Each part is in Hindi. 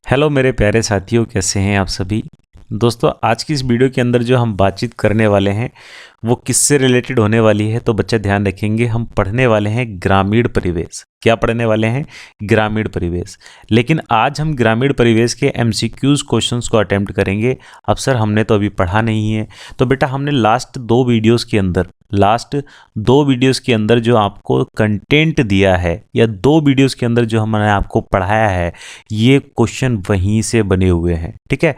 हेलो मेरे प्यारे साथियों, कैसे हैं आप सभी। दोस्तों, आज की इस वीडियो के अंदर जो हम बातचीत करने वाले हैं वो किससे रिलेटेड होने वाली है। तो बच्चे ध्यान रखेंगे, हम पढ़ने वाले हैं ग्रामीण परिवेश। क्या पढ़ने वाले हैं? ग्रामीण परिवेश। लेकिन आज हम ग्रामीण परिवेश के एमसीक्यूज क्वेश्चंस को अटेम्प्ट करेंगे। अब सर हमने तो अभी पढ़ा नहीं है। तो बेटा हमने लास्ट दो वीडियोस के अंदर जो आपको कंटेंट दिया है या दो वीडियोस के अंदर जो हमने आपको पढ़ाया है, ये क्वेश्चन वहीं से बने हुए हैं। ठीक है,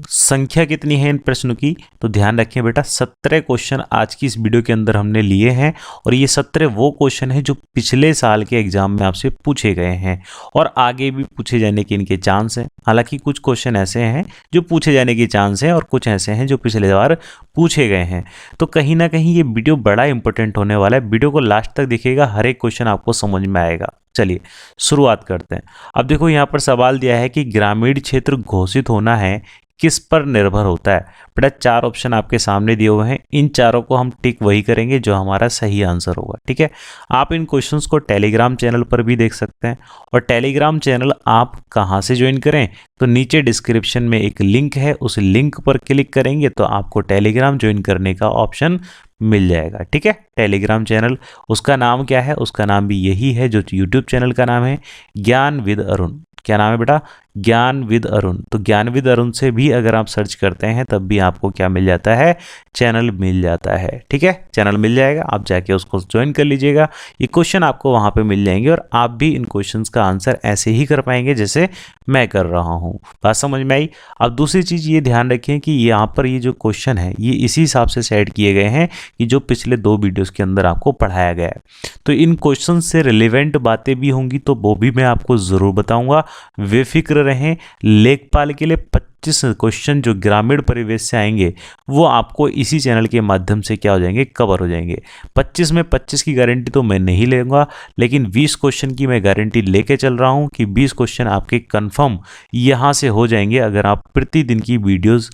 संख्या कितनी है इन प्रश्नों की? तो ध्यान रखें बेटा, 17 क्वेश्चन आज की इस वीडियो के अंदर हमने लिए हैं और ये 17 वो क्वेश्चन हैं जो पिछले साल के एग्जाम में आपसे पूछे गए हैं और आगे भी पूछे जाने के इनके चांस हैं। हालांकि कुछ क्वेश्चन ऐसे हैं जो पूछे जाने के चांस हैं और कुछ ऐसे हैं जो पिछले बार पूछे गए हैं। तो कहीं ना कहीं ये वीडियो बड़ा इंपॉर्टेंट होने वाला है। वीडियो को लास्ट तक देखिएगा, हर एक क्वेश्चन आपको समझ में आएगा। चलिए शुरुआत करते हैं। अब देखो, यहाँ पर सवाल दिया है कि ग्रामीण क्षेत्र घोषित होना है किस पर निर्भर होता है। बेटा 4 ऑप्शन आपके सामने दिए हुए हैं, इन चारों को हम टिक वही करेंगे जो हमारा सही आंसर होगा। ठीक है, आप इन क्वेश्चंस को टेलीग्राम चैनल पर भी देख सकते हैं। और टेलीग्राम चैनल आप कहां से ज्वाइन करें? तो नीचे डिस्क्रिप्शन में एक लिंक है, उस लिंक पर क्लिक करेंगे तो आपको टेलीग्राम ज्वाइन करने का ऑप्शन मिल जाएगा। ठीक है, टेलीग्राम चैनल, उसका नाम क्या है? उसका नाम भी यही है जो यूट्यूब चैनल का नाम है, ज्ञान विद अरुण। क्या नाम है बेटा? ज्ञान विद अरुण। तो ज्ञान विद अरुण से भी अगर आप सर्च करते हैं तब भी आपको क्या मिल जाता है? चैनल मिल जाता है। ठीक है, चैनल मिल जाएगा, आप जाके उसको ज्वाइन कर लीजिएगा। ये क्वेश्चन आपको वहां पे मिल जाएंगे और आप भी इन क्वेश्चंस का आंसर ऐसे ही कर पाएंगे जैसे मैं कर रहा हूँ। बात समझ में आई? अब दूसरी चीज ये ध्यान रखें कि यहाँ पर ये जो क्वेश्चन है ये इसी हिसाब से सेट किए गए हैं कि जो पिछले 2 वीडियोस के अंदर आपको पढ़ाया गया है। तो इन क्वेश्चन से रिलेवेंट बातें भी होंगी तो वो भी मैं आपको जरूर बताऊंगा। बेफिक्र रहें, लेखपाल के लिए 25 क्वेश्चन जो ग्रामीण परिवेश से आएंगे वो आपको इसी चैनल के माध्यम से क्या हो जाएंगे? कवर हो जाएंगे। 25 में 25 की गारंटी तो मैं नहीं लूंगा, लेकिन 20 क्वेश्चन की मैं गारंटी लेके चल रहा हूं कि 20 क्वेश्चन आपके कंफर्म यहां से हो जाएंगे अगर आप प्रतिदिन की वीडियोस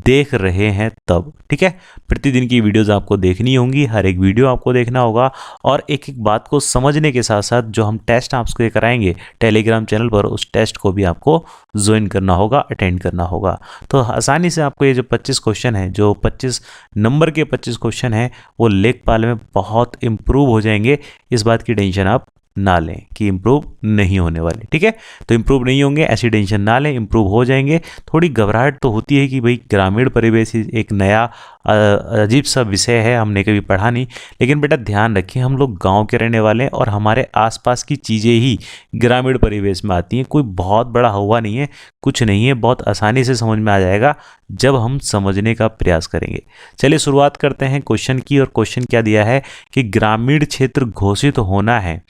देख रहे हैं तब। ठीक है, प्रतिदिन की वीडियोस आपको देखनी होंगी, हर एक वीडियो आपको देखना होगा और एक एक बात को समझने के साथ साथ जो हम टेस्ट आपसे कराएंगे टेलीग्राम चैनल पर, उस टेस्ट को भी आपको ज्वाइन करना होगा, अटेंड करना होगा। तो आसानी से आपको ये जो 25 क्वेश्चन है, जो 25 नंबर के 25 क्वेश्चन हैं, वो लेखपाल में बहुत इंप्रूव हो जाएंगे। इस बात की टेंशन आप ना लें कि इंप्रूव नहीं होने वाले। ठीक है, तो इंप्रूव नहीं होंगे ऐसी टेंशन ना लें, इंप्रूव हो जाएंगे। थोड़ी घबराहट तो होती है कि भाई ग्रामीण परिवेश एक नया अजीब सा विषय है, हमने कभी पढ़ा नहीं। लेकिन बेटा ध्यान रखें, हम लोग गांव के रहने वाले हैं और हमारे आसपास की चीज़ें ही ग्रामीण परिवेश में आती हैं। कोई बहुत बड़ा हुआ नहीं है, कुछ नहीं है, बहुत आसानी से समझ में आ जाएगा जब हम समझने का प्रयास करेंगे। चलिए शुरुआत करते हैं क्वेश्चन की। और क्वेश्चन क्या दिया है कि ग्रामीण क्षेत्र घोषित होना है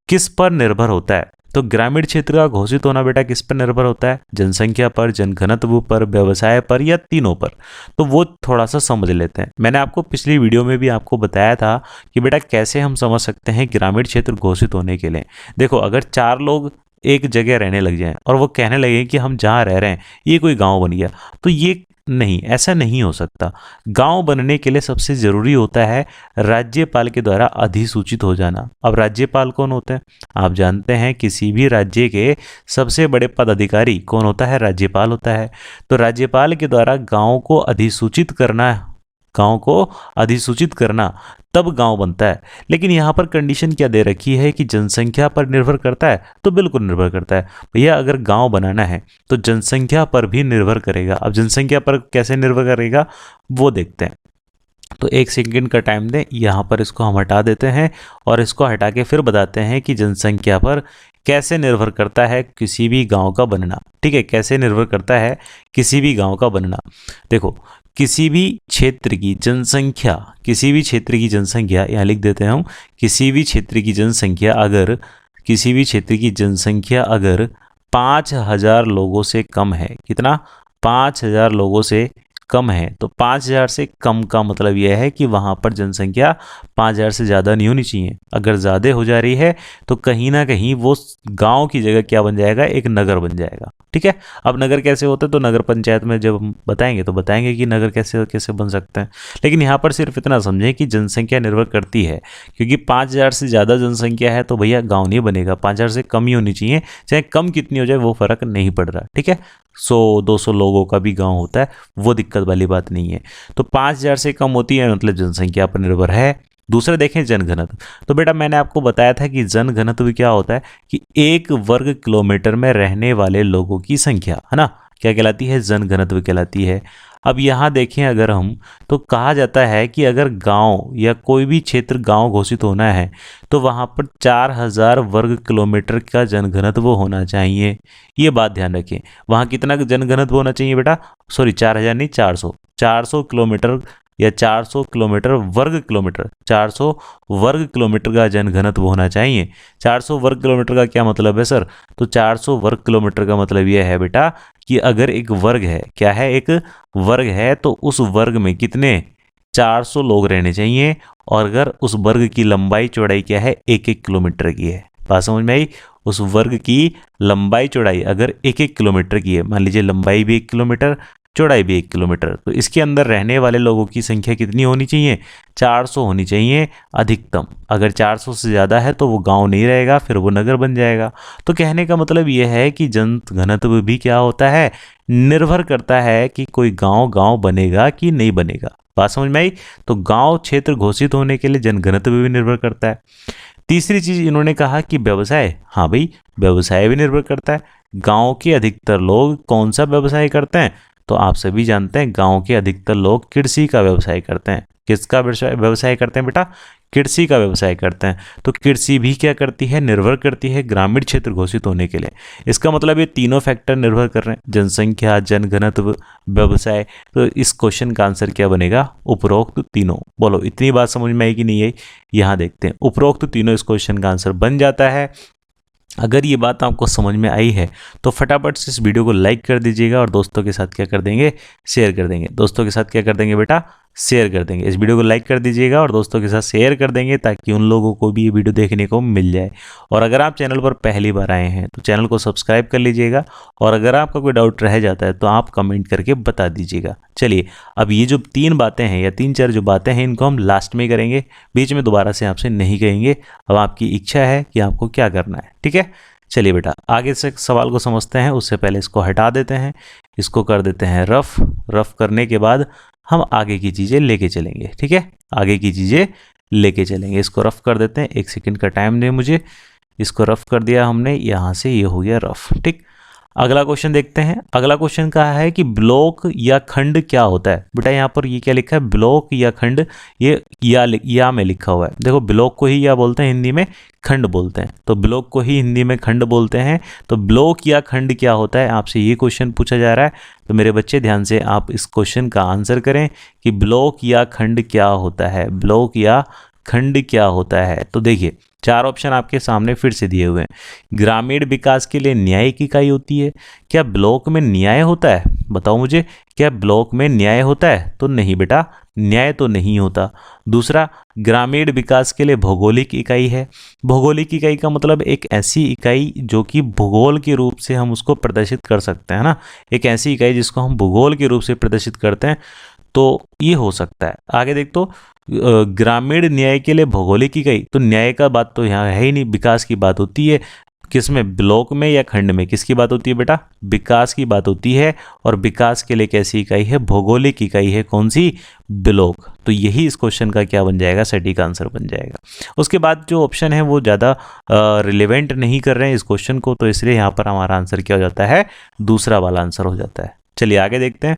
किस पर निर्भर होता है? तो ग्रामीण क्षेत्र का घोषित होना बेटा किस पर निर्भर होता है? जनसंख्या पर, जनघनत्व पर, व्यवसाय पर या तीनों पर? तो वो थोड़ा सा समझ लेते हैं। मैंने आपको पिछली वीडियो में भी आपको बताया था कि बेटा कैसे हम समझ सकते हैं ग्रामीण क्षेत्र घोषित होने के लिए। देखो, अगर 4 लोग एक जगह रहने लग जाएं और वो कहने लगे कि हम जहाँ रह रहे हैं ये कोई गाँव बन गया, तो ये नहीं, ऐसा नहीं हो सकता। गांव बनने के लिए सबसे जरूरी होता है राज्यपाल के द्वारा अधिसूचित हो जाना। अब राज्यपाल कौन होते हैं? आप जानते हैं किसी भी राज्य के सबसे बड़े पदाधिकारी कौन होता है? राज्यपाल होता है। तो राज्यपाल के द्वारा गांव को अधिसूचित करना तब गांव बनता है। लेकिन यहाँ पर कंडीशन क्या दे रखी है कि जनसंख्या पर निर्भर करता है? तो बिल्कुल निर्भर करता है भैया। अगर गांव बनाना है तो जनसंख्या पर भी निर्भर करेगा। अब जनसंख्या पर कैसे निर्भर करेगा वो देखते हैं। तो 1 सेकंड का टाइम दें, यहाँ पर इसको हम हटा देते हैं और इसको हटा के फिर बताते हैं कि जनसंख्या पर कैसे निर्भर करता है किसी भी गांव का बनना। ठीक है, कैसे निर्भर करता है किसी भी गांव का बनना। देखो, किसी भी क्षेत्र की जनसंख्या यहाँ लिख देते हैं हम, किसी भी क्षेत्र की जनसंख्या अगर 5000 लोगों से कम है, कितना? 5000 लोगों से कम है, तो 5000 से कम का मतलब यह है कि वहाँ पर जनसंख्या 5000 से ज़्यादा नहीं होनी चाहिए। अगर ज़्यादा हो जा रही है तो कहीं ना कहीं वो गांव की जगह क्या बन जाएगा, एक नगर बन जाएगा। ठीक है, अब नगर कैसे होते हैं तो नगर पंचायत में जब हम बताएंगे तो बताएंगे कि नगर कैसे कैसे बन सकते हैं। लेकिन यहाँ पर सिर्फ इतना समझें कि जनसंख्या निर्भर करती है, क्योंकि 5000 से ज़्यादा जनसंख्या है तो भैया गाँव नहीं बनेगा, 5000 से कम ही होनी चाहिए, चाहे कम कितनी हो जाए वो फर्क नहीं पड़ रहा। ठीक है, 100-200 लोगों का भी गांव होता है, वो दिक्कत वाली बात नहीं है। तो 5000 से कम होती है मतलब जनसंख्या पर निर्भर है। दूसरा देखें जनघनत्व, तो बेटा मैंने आपको बताया था कि जनघनत्व क्या होता है कि 1 वर्ग किलोमीटर में रहने वाले लोगों की संख्या, है ना, क्या कहलाती है, जनघनत्व कहलाती है। अब यहाँ देखें अगर हम, तो कहा जाता है कि अगर गांव या कोई भी क्षेत्र गांव घोषित होना है तो वहाँ पर 4000 वर्ग किलोमीटर का जनघनत्व होना चाहिए। ये बात ध्यान रखें, वहाँ कितना जनघनत्व होना चाहिए बेटा, सॉरी 4000 नहीं, 400 किलोमीटर या 400 किलोमीटर वर्ग किलोमीटर, 400 वर्ग किलोमीटर का जनघनत्व होना चाहिए। 400 वर्ग किलोमीटर का क्या मतलब है सर, तो 400 वर्ग किलोमीटर का मतलब यह है बेटा कि अगर एक वर्ग है, क्या है, एक वर्ग है, तो उस वर्ग में कितने 400 लोग रहने चाहिए, और अगर उस वर्ग की लंबाई चौड़ाई क्या है, 1-1 किलोमीटर की है। बात समझ में आई, उस वर्ग की लंबाई चौड़ाई अगर 1-1 किलोमीटर की है, मान लीजिए लंबाई भी 1 किलोमीटर, चौड़ाई भी 1 किलोमीटर, तो इसके अंदर रहने वाले लोगों की संख्या कितनी होनी चाहिए, 400 होनी चाहिए अधिकतम। अगर 400 से ज़्यादा है तो वो गांव नहीं रहेगा, फिर वो नगर बन जाएगा। तो कहने का मतलब ये है कि जनघनत्व भी क्या होता है, निर्भर करता है कि कोई गांव बनेगा कि नहीं बनेगा। बात समझ में आई, तो गांव क्षेत्र घोषित होने के लिए जनघनत्व भी निर्भर करता है। तीसरी चीज इन्होंने कहा कि व्यवसाय, हाँ भाई व्यवसाय भी निर्भर करता है। गांव के अधिकतर लोग कौन सा व्यवसाय करते हैं, तो आप सभी जानते हैं गांव के अधिकतर लोग कृषि का व्यवसाय करते हैं। किसका व्यवसाय करते हैं बेटा, कृषि का व्यवसाय करते हैं। तो कृषि भी क्या करती है, निर्भर करती है ग्रामीण क्षेत्र घोषित होने के लिए। इसका मतलब ये तीनों फैक्टर निर्भर कर रहे हैं, जनसंख्या, जनघनत्व, व्यवसाय। तो इस क्वेश्चन का आंसर क्या बनेगा, उपरोक्त तीनों। बोलो इतनी बात समझ में आई कि नहीं आई, यहाँ देखते हैं, उपरोक्त तीनों इस क्वेश्चन का आंसर बन जाता है। अगर ये बात आपको समझ में आई है तो फटाफट से इस वीडियो को लाइक कर दीजिएगा और दोस्तों के साथ क्या कर देंगे, शेयर कर देंगे। दोस्तों के साथ क्या कर देंगे बेटा, शेयर कर देंगे। इस वीडियो को लाइक कर दीजिएगा और दोस्तों के साथ शेयर कर देंगे ताकि उन लोगों को भी ये वीडियो देखने को मिल जाए। और अगर आप चैनल पर पहली बार आए हैं तो चैनल को सब्सक्राइब कर लीजिएगा, और अगर आपका कोई डाउट रह जाता है तो आप कमेंट करके बता दीजिएगा। चलिए अब ये जो 3 बातें हैं या 3-4 जो बातें हैं इनको हम लास्ट में करेंगे, बीच में दोबारा से आपसे नहीं कहेंगे। अब आपकी इच्छा है कि आपको क्या करना है, ठीक है। चलिए बेटा आगे से सवाल को समझते हैं, उससे पहले इसको हटा देते हैं, इसको कर देते हैं रफ करने के बाद हम आगे की चीज़ें लेके चलेंगे, ठीक है, आगे की चीज़ें लेके चलेंगे। इसको रफ कर देते हैं, 1 सेकंड का टाइम दें मुझे। इसको रफ कर दिया हमने, यहाँ से ये हो गया रफ, ठीक। अगला क्वेश्चन देखते हैं। अगला क्वेश्चन कहा है कि ब्लॉक या खंड क्या होता है। बेटा यहाँ पर ये क्या लिखा है, ब्लॉक या खंड, ये या में लिखा हुआ है। देखो ब्लॉक को ही या बोलते हैं, हिंदी में खंड बोलते हैं, तो ब्लॉक को ही हिंदी में खंड बोलते हैं। तो ब्लॉक या खंड क्या होता है, आपसे ये क्वेश्चन पूछा जा रहा है। तो मेरे बच्चे ध्यान से आप इस क्वेश्चन का आंसर करें कि ब्लॉक या खंड क्या होता है, ब्लॉक या खंड क्या होता है। तो देखिए 4 ऑप्शन आपके सामने फिर से दिए हुए हैं। ग्रामीण विकास के लिए न्यायिक इकाई होती है। क्या ब्लॉक में न्याय होता है, बताओ मुझे, क्या ब्लॉक में न्याय होता है, तो नहीं बेटा, न्याय तो नहीं होता। दूसरा, ग्रामीण विकास के लिए भौगोलिक इकाई है। भौगोलिक इकाई का मतलब एक ऐसी इकाई जो कि भूगोल के रूप से हम उसको प्रदर्शित कर सकते हैं ना, एक ऐसी इकाई जिसको हम भूगोल के रूप से प्रदर्शित करते हैं, तो ये हो सकता है। आगे देख, तो ग्रामीण न्याय के लिए भौगोलिक इकाई, तो न्याय का बात तो यहाँ है ही नहीं, विकास की बात होती है। किसमें, ब्लॉक में या खंड में, किसकी बात होती है बेटा, विकास की बात होती है। और विकास के लिए कैसी इकाई है, भौगोलिक इकाई है, कौन सी, ब्लॉक। तो यही इस क्वेश्चन का क्या बन जाएगा, सटीक आंसर बन जाएगा। उसके बाद जो ऑप्शन है वो ज़्यादा रिलेवेंट नहीं कर रहे हैं इस क्वेश्चन को, तो इसलिए यहाँ पर हमारा आंसर क्या हो जाता है, दूसरा वाला आंसर हो जाता है। चलिए आगे देखते हैं।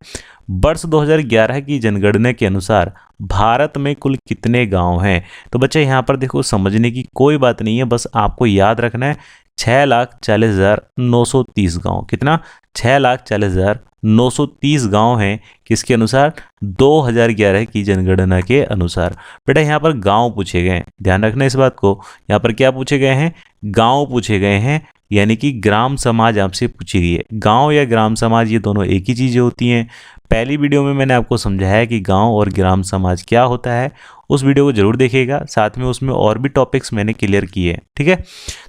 वर्ष 2011 की जनगणना के अनुसार भारत में कुल कितने गांव हैं। तो बच्चे यहाँ पर देखो समझने की कोई बात नहीं है, बस आपको याद रखना है 6,40,930 गांव। कितना, 6,40,930 गांव हैं, किसके अनुसार, 2011 की जनगणना के अनुसार। बेटा यहाँ पर गांव पूछे गए हैं, ध्यान रखना इस बात को, यहाँ पर क्या पूछे गए हैं, गांव पूछे गए हैं, यानी कि ग्राम समाज आपसे पूछी गई है। गांव या ग्राम समाज ये दोनों एक ही चीज़ें होती हैं। पहली वीडियो में मैंने आपको समझाया कि गांव और ग्राम समाज क्या होता है, उस वीडियो को जरूर देखिएगा, साथ में उसमें और भी टॉपिक्स मैंने क्लियर किए हैं। ठीक है,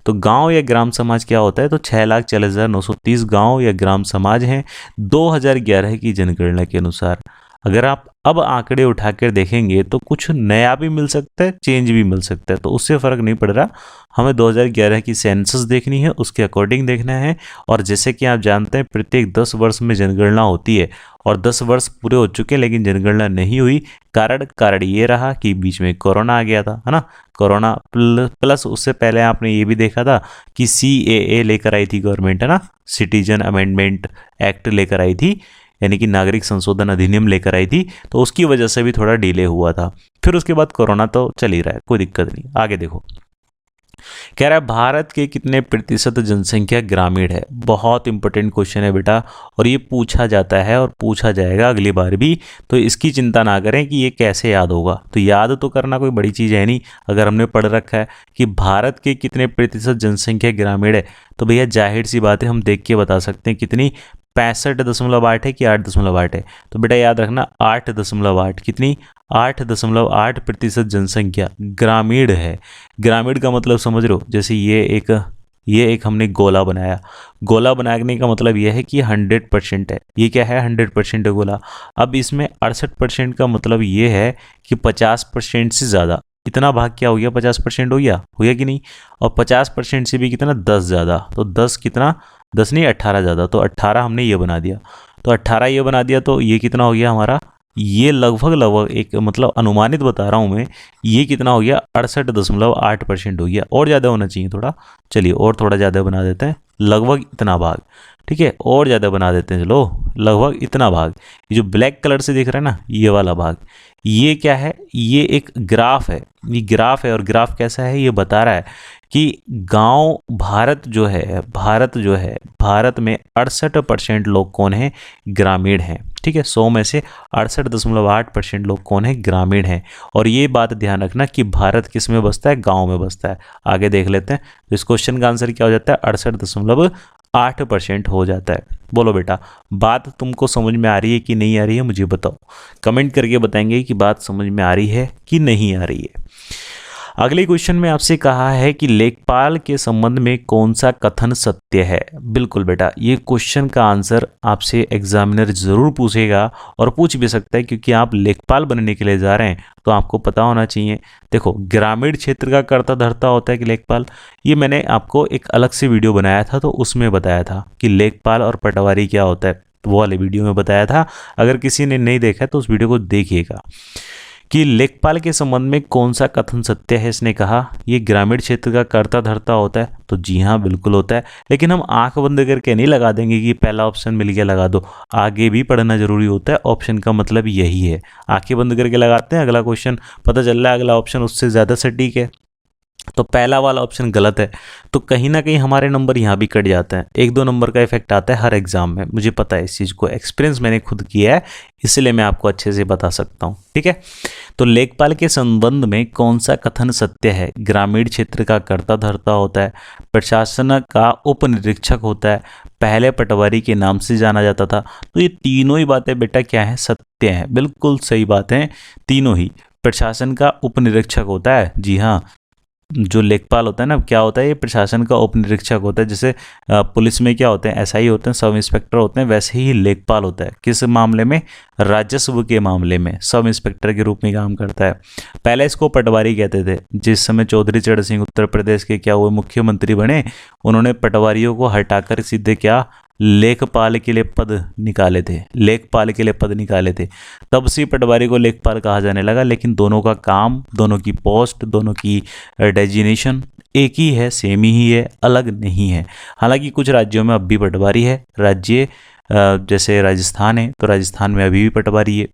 तो गांव या ग्राम समाज क्या होता है, तो 6,40,930 गांव या ग्राम समाज हैं 2011 की जनगणना के अनुसार। अगर आप अब आंकड़े उठाकर देखेंगे तो कुछ नया भी मिल सकता है, चेंज भी मिल सकता है, तो उससे फ़र्क नहीं पड़ रहा। हमें 2011 की सेंसस देखनी है, उसके अकॉर्डिंग देखना है। और जैसे कि आप जानते हैं प्रत्येक 10 वर्ष में जनगणना होती है और 10 वर्ष पूरे हो चुके हैं लेकिन जनगणना नहीं हुई। कारण ये रहा कि बीच में कोरोना आ गया था, है ना। कोरोना प्लस उससे पहले आपने ये भी देखा था कि CAA लेकर आई थी गवर्नमेंट, है ना, सिटीजन अमेंडमेंट एक्ट लेकर आई थी, यानी कि नागरिक संशोधन अधिनियम लेकर आई थी, तो उसकी वजह से भी थोड़ा डिले हुआ था। फिर उसके बाद कोरोना तो चल ही रहा है, कोई दिक्कत नहीं। आगे देखो, कह रहा है भारत के कितने प्रतिशत जनसंख्या ग्रामीण है। बहुत इंपॉर्टेंट क्वेश्चन है बेटा, और ये पूछा जाता है और पूछा जाएगा अगली बार भी, तो इसकी चिंता ना करें कि ये कैसे याद होगा। तो याद तो करना कोई बड़ी चीज़ है नहीं, अगर हमने पढ़ रखा है कि भारत के कितने प्रतिशत जनसंख्या ग्रामीण है, तो भैया जाहिर सी बात है हम देख के बता सकते हैं कितनी, 65.8 है कि 8.8 है। तो बेटा याद रखना 8.8, कितनी, 8.8% जनसंख्या ग्रामीण है। ग्रामीण का मतलब समझ रहे हो, जैसे ये एक हमने गोला बनाया, गोला बनाने का मतलब यह है कि 100% है। ये क्या है, 100% है गोला। अब इसमें 68% का मतलब ये है कि 50% से ज़्यादा, इतना भाग क्या हो गया, 50% हो गया कि नहीं। और 50% से भी कितना, 10 ज़्यादा, तो 10 कितना, 10 नहीं 18 ज़्यादा, तो 18 हमने ये बना दिया। तो 18 ये बना दिया, तो ये कितना हो गया हमारा, ये लगभग एक मतलब अनुमानित बता रहा हूँ मैं, ये कितना हो गया, 68.8% हो गया। और ज़्यादा होना चाहिए थोड़ा, चलिए और थोड़ा ज़्यादा बना देते हैं, लगभग इतना भाग। ठीक है, और ज़्यादा बना देते हैं, चलो लगभग इतना भाग। ये जो ब्लैक कलर से दिख रहा है ना, ये वाला भाग, ये क्या है, ये एक ग्राफ है। ये ग्राफ है, और ग्राफ कैसा है, ये बता रहा है कि गांव, भारत जो है भारत में 68% लोग कौन है, ग्रामीण हैं। ठीक है, 100 में से 68.8% लोग कौन है, ग्रामीण हैं। और ये बात ध्यान रखना कि भारत किस में बसता है, गांव में बसता है। आगे देख लेते हैं, तो इस क्वेश्चन का आंसर क्या हो जाता है, 68.8% हो जाता है। बोलो बेटा, बात तुमको समझ में आ रही है कि नहीं आ रही है, मुझे बताओ, कमेंट करके बताएंगे कि बात समझ में आ रही है कि नहीं आ रही है। अगले क्वेश्चन में आपसे कहा है कि लेखपाल के संबंध में कौन सा कथन सत्य है। बिल्कुल बेटा, ये क्वेश्चन का आंसर आपसे एग्जामिनर जरूर पूछेगा, और पूछ भी सकता है क्योंकि आप लेखपाल बनने के लिए जा रहे हैं, तो आपको पता होना चाहिए। देखो, ग्रामीण क्षेत्र का कर्ता धर्ता होता है कि लेखपाल, ये मैंने आपको एक अलग से वीडियो बनाया था, तो उसमें बताया था कि लेखपाल और पटवारी क्या होता है, तो वो वाले वीडियो में बताया था। अगर किसी ने नहीं देखा तो उस वीडियो को देखिएगा कि लेखपाल के संबंध में कौन सा कथन सत्य है। इसने कहा ये ग्रामीण क्षेत्र का कर्ता धर्ता होता है, तो जी हाँ बिल्कुल होता है, लेकिन हम आंख बंद करके नहीं लगा देंगे कि पहला ऑप्शन मिल गया लगा दो। आगे भी पढ़ना जरूरी होता है, ऑप्शन का मतलब यही है। आंखें बंद करके लगाते हैं, अगला क्वेश्चन पता चल रहा है अगला ऑप्शन उससे ज़्यादा सटीक है, तो पहला वाला ऑप्शन गलत है, तो कहीं ना कहीं हमारे नंबर यहाँ भी कट जाते हैं। 1-2 नंबर का इफेक्ट आता है हर एग्जाम में, मुझे पता है इस चीज़ को, एक्सपीरियंस मैंने खुद किया है, इसलिए मैं आपको अच्छे से बता सकता हूँ। ठीक है, तो लेखपाल के संबंध में कौन सा कथन सत्य है, ग्रामीण क्षेत्र का कर्ता धर्ता होता है, प्रशासन का उप निरीक्षक होता है, पहले पटवारी के नाम से जाना जाता था। तो ये तीनों ही बातें बेटा क्या है, सत्य हैं, बिल्कुल सही बात है तीनों ही। प्रशासन का उप निरीक्षक होता है, जी हाँ, जो लेखपाल होता है ना, क्या होता है, ये प्रशासन का उप निरीक्षक होता है। जैसे पुलिस में क्या होते हैं, SI होते हैं, सब इंस्पेक्टर होते हैं, वैसे ही लेखपाल होता है। किस मामले में, राजस्व के मामले में सब इंस्पेक्टर के रूप में काम करता है। पहले इसको पटवारी कहते थे, जिस समय चौधरी चरण सिंह उत्तर प्रदेश के क्या हुए, मुख्यमंत्री बने, उन्होंने पटवारियों को हटाकर सीधे क्या, लेखपाल के लिए पद निकाले थे, लेखपाल के लिए पद निकाले थे। तब से पटवारी को लेखपाल कहा जाने लगा, लेकिन दोनों का काम, दोनों की पोस्ट, दोनों की डेजिग्नेशन एक ही है, सेम ही है, अलग नहीं है। हालांकि कुछ राज्यों में अब भी पटवारी है, राज्य जैसे राजस्थान है, तो राजस्थान में अभी भी पटवारी है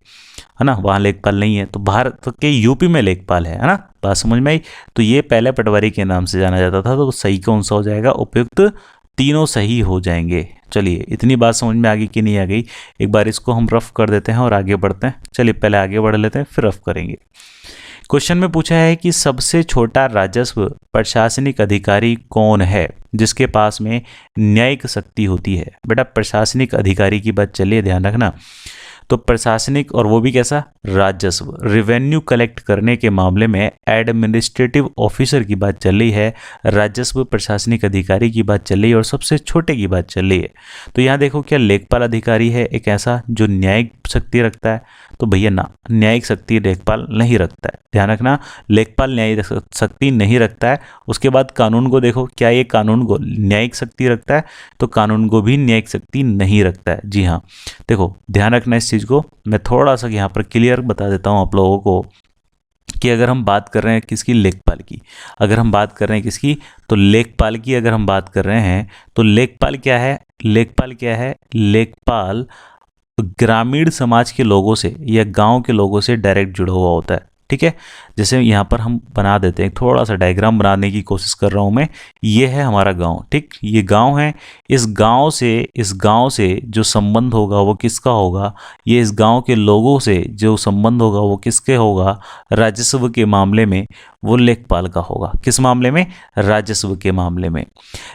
ना, वहाँ लेखपाल नहीं है। तो भारत के यूपी में लेखपाल है ना, बात समझ में आई। तो ये पहले पटवारी के नाम से जाना जाता था, तो सही कौन सा हो जाएगा, उपयुक्त तीनों सही हो जाएंगे। चलिए, इतनी बात समझ में आ गई कि नहीं आ गई, एक बार इसको हम रफ कर देते हैं और आगे बढ़ते हैं। चलिए पहले आगे बढ़ लेते हैं, फिर रफ करेंगे। क्वेश्चन में पूछा है कि सबसे छोटा राजस्व प्रशासनिक अधिकारी कौन है। जिसके पास में न्यायिक शक्ति होती है। बेटा प्रशासनिक अधिकारी की बात चलिए, ध्यान रखना। तो प्रशासनिक, और वो भी कैसा, राजस्व, रेवेन्यू कलेक्ट करने के मामले में एडमिनिस्ट्रेटिव ऑफिसर की बात चल रही है, राजस्व प्रशासनिक अधिकारी की बात चल रही है, और सबसे छोटे की बात चल रही है। तो यहाँ देखो क्या लेखपाल अधिकारी है एक ऐसा जो न्यायिक शक्ति रखता है, तो भैया ना, न्यायिक शक्ति लेखपाल नहीं रखता है, ध्यान रखना, लेखपाल न्यायिक शक्ति नहीं रखता है। उसके बाद कानून को देखो, क्या ये कानून को न्यायिक शक्ति रखता है, तो कानून को भी न्यायिक शक्ति नहीं रखता है। जी हाँ, देखो ध्यान रखना इस चीज़ को। मैं थोड़ा सा यहाँ पर क्लियर बता देता हूँ आप लोगों को कि अगर हम बात कर रहे हैं किसकी, लेखपाल की, अगर हम बात कर रहे हैं किसकी, तो लेखपाल की अगर हम बात कर रहे हैं, तो लेखपाल क्या है, लेखपाल क्या है, लेखपाल ग्रामीण समाज के लोगों से या गांव के लोगों से डायरेक्ट जुड़ा हुआ होता है। ठीक है, जैसे यहाँ पर हम बना देते हैं, थोड़ा सा डायग्राम बनाने की कोशिश कर रहा हूँ मैं। ये है हमारा गांव, ठीक, ये गांव है। इस गांव से जो संबंध होगा वो किसका होगा, ये इस गांव के लोगों से जो संबंध होगा वो किसके होगा, राजस्व के मामले में वो लेखपाल का होगा। किस मामले में, राजस्व के मामले में।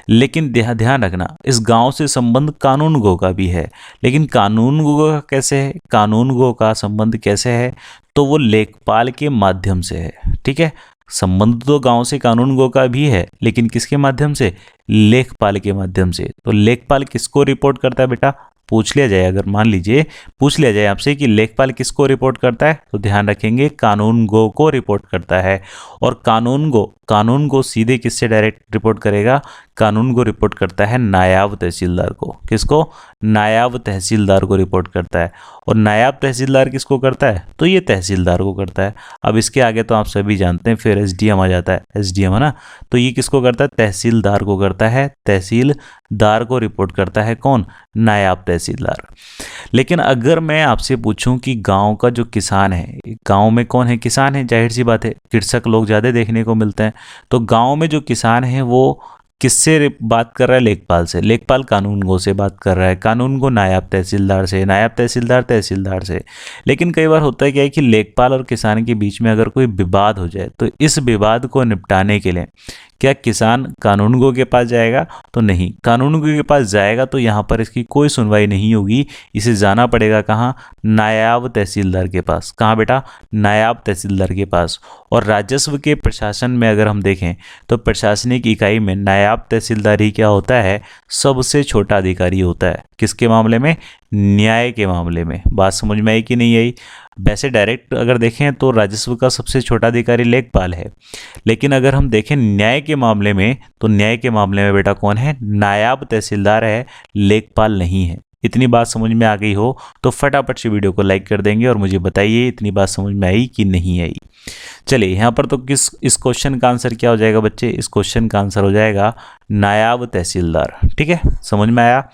लेकिन ध्यान रखना, इस गांव से संबंध कानून गो का भी है, लेकिन कानून गो का कैसे है, कानून गो का संबंध कैसे है, तो वो लेखपाल के माध्यम से है। ठीक है, संबंध तो गांव से कानून गो का भी है, लेकिन किसके माध्यम से, लेखपाल के माध्यम से। तो लेखपाल किसको रिपोर्ट करता है बेटा, पूछ लिया जाए, अगर मान लीजिए पूछ लिया जाए आपसे कि लेखपाल किसको रिपोर्ट करता है, तो ध्यान रखेंगे कानून गो को रिपोर्ट करता है। और कानून गो सीधे किससे डायरेक्ट रिपोर्ट करेगा, कानून को रिपोर्ट करता है नायाब तहसीलदार को। किसको, नायाब तहसीलदार को रिपोर्ट करता है। और नायाब तहसीलदार किसको करता है, तो ये तहसीलदार को करता है। अब इसके आगे तो आप सभी जानते हैं, फिर एसडीएम आ जाता है, एसडीएम है ना, तो ये किसको करता है, तहसीलदार को करता है। तहसीलदार को रिपोर्ट करता है कौन, नायाब तहसीलदार। लेकिन अगर मैं आपसे पूछूं कि गांव का जो किसान है, गांव में कौन है, किसान है, जाहिर सी बात है, कृषक लोग ज़्यादा देखने को मिलते हैं। तो गांव में जो किसान है वो किससे बात कर रहा है, लेखपाल से। लेखपाल कानून गो से बात कर रहा है, कानून गो नायब तहसीलदार से, नायब तहसीलदार तहसीलदार से। लेकिन कई बार होता है क्या है कि लेखपाल और किसान के बीच में अगर कोई विवाद हो जाए, तो इस विवाद को निपटाने के लिए क्या किसान कानून गो के पास जाएगा, तो नहीं, कानून गो के पास जाएगा तो यहाँ पर इसकी कोई सुनवाई नहीं होगी। इसे जाना पड़ेगा कहाँ, नायाब तहसीलदार के पास। कहाँ बेटा, नायाब तहसीलदार के पास। और राजस्व के प्रशासन में अगर हम देखें तो प्रशासनिक इकाई में नायाब तहसीलदार ही क्या होता है, सबसे छोटा अधिकारी होता है। किसके मामले में, न्याय के मामले में। बात समझ में आई कि नहीं आई। वैसे डायरेक्ट अगर देखें तो राजस्व का सबसे छोटा अधिकारी लेखपाल है, लेकिन अगर हम देखें न्याय के मामले में, तो न्याय के मामले में बेटा कौन है, नायाब तहसीलदार है, लेखपाल नहीं है। इतनी बात समझ में आ गई हो तो फटाफट से वीडियो को लाइक कर देंगे और मुझे बताइए इतनी बात समझ में आई कि नहीं आई। चलिए यहाँ पर तो इस क्वेश्चन का आंसर क्या हो जाएगा बच्चे, इस क्वेश्चन का आंसर हो जाएगा नायाब तहसीलदार। ठीक है, समझ में आया।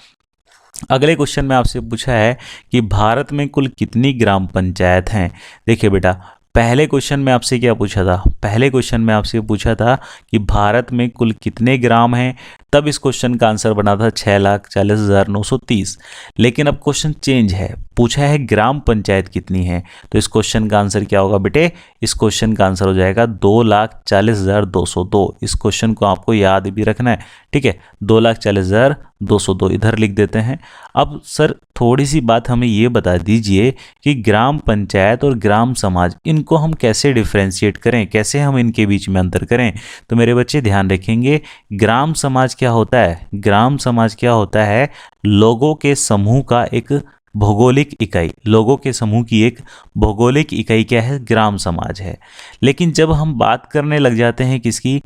अगले क्वेश्चन में आपसे पूछा है कि भारत में कुल कितनी ग्राम पंचायत हैं। देखिए बेटा, पहले क्वेश्चन में आपसे क्या पूछा था, पहले क्वेश्चन में आपसे पूछा था कि भारत में कुल कितने ग्राम हैं, तब इस क्वेश्चन का आंसर बना था 6,40,930। लेकिन अब क्वेश्चन चेंज है, पूछा है ग्राम पंचायत कितनी है, तो इस क्वेश्चन का आंसर क्या होगा बेटे, इस क्वेश्चन का आंसर हो जाएगा 2,40,202। इस क्वेश्चन को आपको याद भी रखना है, ठीक है, 2,40,202 इधर लिख देते हैं। अब सर थोड़ी सी बात हमें ये बता दीजिए कि ग्राम पंचायत और ग्राम समाज, इनको हम कैसे डिफ्रेंशिएट करें, कैसे हम इनके बीच में अंतर करें। तो मेरे बच्चे ध्यान रखेंगे, ग्राम समाज क्या होता है, ग्राम समाज क्या होता है, लोगों के समूह का एक भौगोलिक इकाई, लोगों के समूह की एक भौगोलिक इकाई क्या है, ग्राम समाज है। लेकिन जब हम बात करने लग जाते हैं किसकी,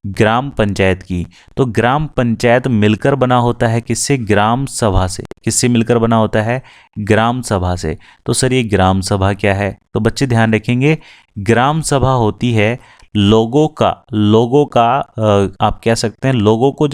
ग्राम पंचायत की, तो ग्राम पंचायत मिलकर बना होता है किससे, ग्राम सभा से। किससे मिलकर बना होता है, ग्राम सभा से। तो सर ये ग्राम सभा क्या है, तो बच्चे ध्यान रखेंगे, ग्राम सभा होती है लोगों का आप कह सकते हैं लोगों को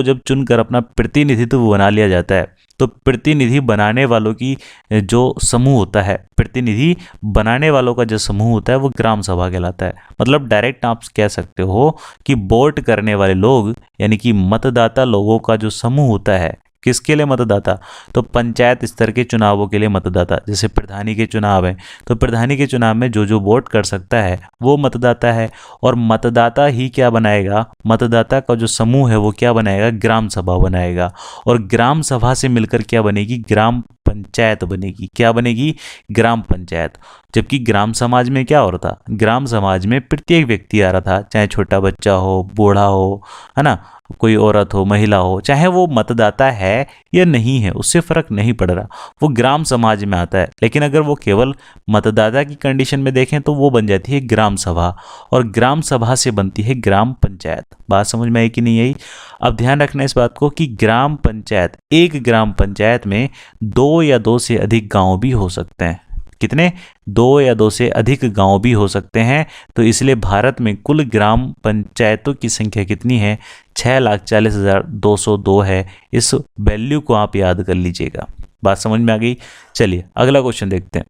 जब चुनकर अपना प्रतिनिधित्व बना लिया जाता है, तो प्रतिनिधि बनाने वालों की जो समूह होता है, प्रतिनिधि बनाने वालों का जो समूह होता है वो ग्राम सभा कहलाता है। मतलब डायरेक्ट आप कह सकते हो कि वोट करने वाले लोग यानी कि मतदाता लोगों का जो समूह होता है किसके लिए मतदाता? तो पंचायत स्तर के चुनावों के लिए मतदाता। जैसे प्रधानी के चुनाव है तो प्रधानी के चुनाव में जो जो वोट कर सकता है वो मतदाता है। और मतदाता ही क्या बनाएगा? मतदाता का जो समूह है वो क्या बनाएगा? ग्राम सभा बनाएगा। और ग्राम सभा से मिलकर क्या बनेगी? ग्राम पंचायत बनेगी। क्या बनेगी? ग्राम पंचायत। जबकि ग्राम समाज में क्या हो रहा था? ग्राम समाज में प्रत्येक व्यक्ति आ रहा था, चाहे छोटा बच्चा हो, बूढ़ा हो, है ना, कोई औरत हो, महिला हो, चाहे वो मतदाता है या नहीं है, उससे फर्क नहीं पड़ रहा, वो ग्राम समाज में आता है। लेकिन अगर वो केवल मतदाता की कंडीशन में देखें तो वो बन जाती है ग्राम सभा, और ग्राम सभा से बनती है ग्राम पंचायत। बात समझ में आई कि नहीं आई? अब ध्यान रखना इस बात को कि ग्राम पंचायत, एक ग्राम पंचायत में 2 या 2 से अधिक गांव भी हो सकते हैं। कितने? 2 या 2 से अधिक गांव भी हो सकते हैं। तो इसलिए भारत में कुल ग्राम पंचायतों की संख्या कितनी है? 6,40,202 है। इस वैल्यू को आप याद कर लीजिएगा। बात समझ में आ गई? चलिए अगला क्वेश्चन देखते हैं।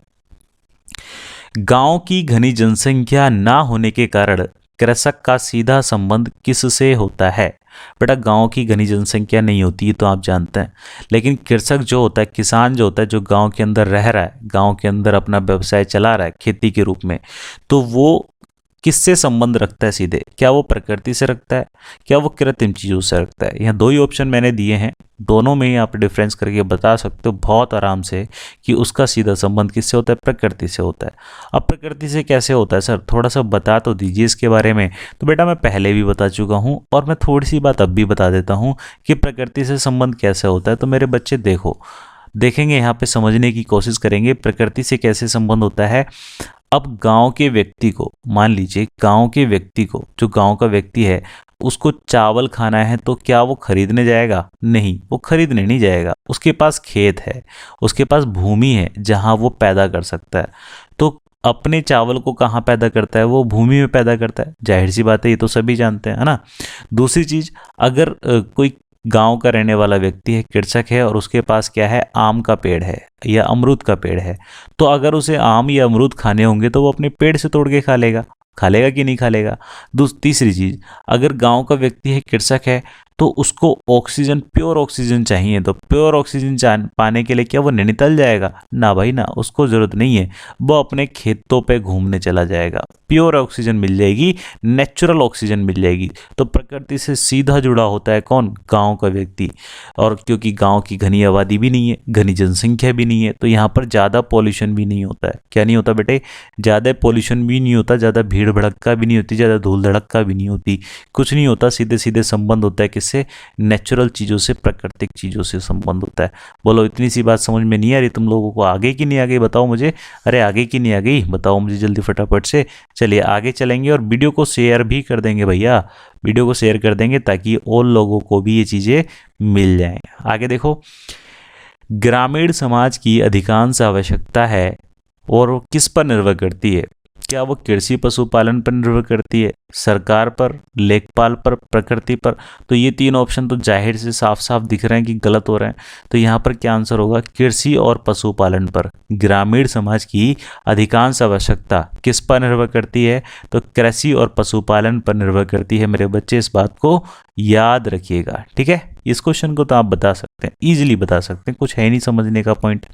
गांव की घनी जनसंख्या ना होने के कारण कृषक का सीधा संबंध किससे होता है? बेटा गांव की घनी जनसंख्या नहीं होती, ये तो आप जानते हैं, लेकिन कृषक जो होता है, किसान जो होता है, जो गांव के अंदर रह रहा है, गांव के अंदर अपना व्यवसाय चला रहा है खेती के रूप में, तो वो किससे संबंध रखता है सीधे? क्या वो प्रकृति से रखता है, क्या वो कृत्रिम चीज़ों से रखता है? यहाँ 2 ही ऑप्शन मैंने दिए हैं, दोनों में ही आप डिफरेंस करके बता सकते हो बहुत आराम से कि उसका सीधा संबंध किससे होता है? प्रकृति से होता है। अब प्रकृति से कैसे होता है सर, थोड़ा सा बता तो दीजिए इसके बारे में। तो बेटा मैं पहले भी बता चुका हूँ और मैं थोड़ी सी बात अब भी बता देता हूँ कि प्रकृति से संबंध कैसे होता है। तो मेरे बच्चे देखो, देखेंगे यहाँ पे, समझने की कोशिश करेंगे प्रकृति से कैसे संबंध होता है। अब गांव के व्यक्ति को, मान लीजिए गांव के व्यक्ति को, जो गांव का व्यक्ति है, उसको चावल खाना है तो क्या वो खरीदने जाएगा? नहीं, वो खरीदने नहीं जाएगा। उसके पास खेत है, उसके पास भूमि है जहां वो पैदा कर सकता है। तो अपने चावल को कहाँ पैदा करता है? वो भूमि में पैदा करता है। जाहिर सी बात है, ये तो सभी जानते हैं, है ना। दूसरी चीज, अगर कोई गांव का रहने वाला व्यक्ति है, कृषक है, और उसके पास क्या है? आम का पेड़ है या अमरूद का पेड़ है, तो अगर उसे आम या अमरूद खाने होंगे तो वो अपने पेड़ से तोड़ के खा लेगा। खालेगा कि नहीं खालेगा? तीसरी चीज, अगर गांव का व्यक्ति है, कृषक है, तो उसको ऑक्सीजन, प्योर ऑक्सीजन चाहिए, तो प्योर ऑक्सीजन पाने के लिए क्या वो नैनीताल जाएगा? ना भाई ना, उसको जरूरत नहीं है, वो अपने खेतों पे घूमने चला जाएगा। प्योर ऑक्सीजन मिल जाएगी, नेचुरल ऑक्सीजन मिल जाएगी। तो प्रकृति से सीधा जुड़ा होता है कौन? गांव का व्यक्ति। और क्योंकि गांव की घनी आबादी भी नहीं है, घनी जनसंख्या भी नहीं है, तो यहाँ पर ज़्यादा पॉल्यूशन भी नहीं होता है। क्या नहीं होता बेटे? ज़्यादा पॉल्यूशन भी नहीं होता, ज़्यादा भीड़ भड़क्का भी नहीं होती, ज़्यादा धूल धड़क्का भी नहीं होती, कुछ नहीं होता। सीधे सीधे संबंध होता है किससे? नेचुरल चीज़ों से, प्राकृतिक चीज़ों से संबंध होता है। बोलो इतनी सी बात समझ में नहीं आ रही तुम लोगों को? आगे की नहीं आ गई बताओ मुझे? अरे आगे की नहीं आ गई, बताओ मुझे जल्दी फटाफट से। चलिए आगे चलेंगे और वीडियो को शेयर भी कर देंगे भैया, वीडियो को शेयर कर देंगे ताकि और लोगों को भी ये चीज़ें मिल जाएं। आगे देखो, ग्रामीण समाज की अधिकांश आवश्यकता है और वो किस पर निर्भर करती है? क्या वो कृषि पशुपालन पर निर्भर करती है, सरकार पर, लेखपाल पर, प्रकृति पर? तो ये 3 ऑप्शन तो जाहिर से साफ साफ दिख रहे हैं कि गलत हो रहे हैं। तो यहाँ पर क्या आंसर होगा? कृषि और पशुपालन पर। ग्रामीण समाज की अधिकांश आवश्यकता किस पर निर्भर करती है? तो कृषि और पशुपालन पर निर्भर करती है। मेरे बच्चे इस बात को याद रखिएगा, ठीक है। इस क्वेश्चन को तो आप बता सकते हैं, ईजिली बता सकते हैं, कुछ है नहीं समझने का पॉइंट।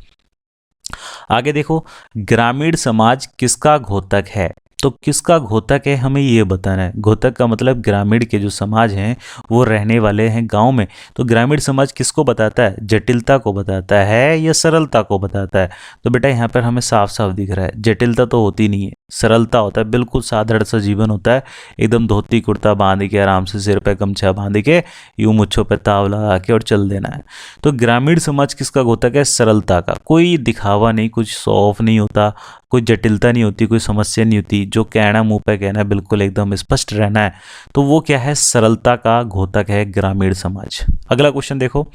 आगे देखो, ग्रामीण समाज किसका घोतक है? तो किसका घोतक है हमें ये बताना है। घोतक का मतलब ग्रामीण के जो समाज हैं वो रहने वाले हैं गांव में। तो ग्रामीण समाज किसको बताता है? जटिलता को बताता है या सरलता को बताता है? तो बेटा यहाँ पर हमें साफ साफ दिख रहा है, जटिलता तो होती नहीं है, सरलता होता है। बिल्कुल साधारण सा जीवन होता है, एकदम धोती कुर्ता बांध के, आराम से सिर पे गमछा बांध के, यूं मुच्छों पे ताव लगा के और चल देना है। तो ग्रामीण समाज किसका घोतक है? सरलता का। कोई दिखावा नहीं, कुछ शो ऑफ नहीं होता, कोई जटिलता नहीं होती, कोई समस्या नहीं होती, जो कहना मुंह पे कहना है, बिल्कुल एकदम स्पष्ट रहना है। तो वो क्या है? सरलता का घोतक है ग्रामीण समाज। अगला क्वेश्चन देखो,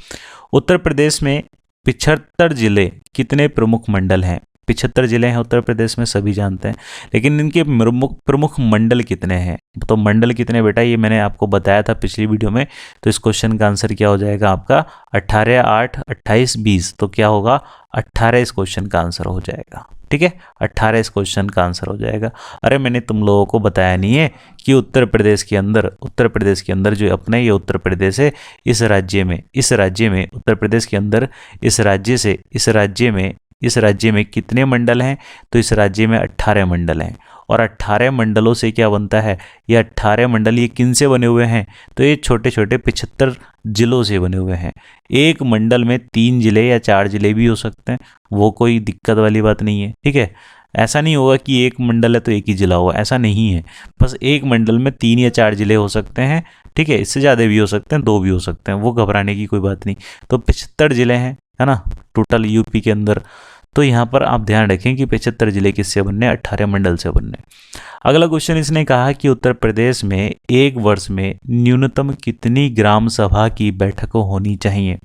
उत्तर प्रदेश में 75 जिले, कितने प्रमुख मंडल हैं? 75 जिले हैं उत्तर प्रदेश में, सभी जानते हैं, लेकिन इनके प्रमुख प्रमुख मंडल कितने हैं? तो मंडल कितने बेटा, ये मैंने आपको बताया था पिछली वीडियो में। तो इस क्वेश्चन का आंसर क्या हो जाएगा आपका 18, 8, 28, 20, तो क्या होगा 18 इस क्वेश्चन का आंसर हो जाएगा। ठीक है, 18 इस क्वेश्चन का आंसर हो जाएगा। अरे मैंने तुम लोगों को बताया नहीं है कि उत्तर प्रदेश के अंदर जो अपने ये उत्तर प्रदेश है, इस राज्य में उत्तर प्रदेश के अंदर इस राज्य में कितने मंडल हैं? तो इस राज्य में 18 मंडल हैं। और 18 मंडलों से क्या बनता है? ये 18 मंडल ये किन से बने हुए हैं? तो ये छोटे छोटे 75 जिलों से बने हुए हैं। एक मंडल में 3 जिले या 4 जिले भी हो सकते हैं, वो कोई दिक्कत वाली बात नहीं है। ठीक है, ऐसा नहीं होगा कि एक मंडल है तो एक ही जिला होगा, ऐसा नहीं है। बस एक मंडल में 3 या 4 जिले हो सकते हैं। ठीक है, इससे ज़्यादा भी हो सकते हैं, 2 भी हो सकते हैं, वो घबराने की कोई बात नहीं। तो 75 जिले हैं, है ना, टोटल यूपी के अंदर। तो यहाँ पर आप ध्यान रखें कि 75 जिले किससे बनने, 18 मंडल से बनने। अगला क्वेश्चन इसने कहा कि उत्तर प्रदेश में एक वर्ष में न्यूनतम कितनी ग्राम सभा की बैठक होनी चाहिए?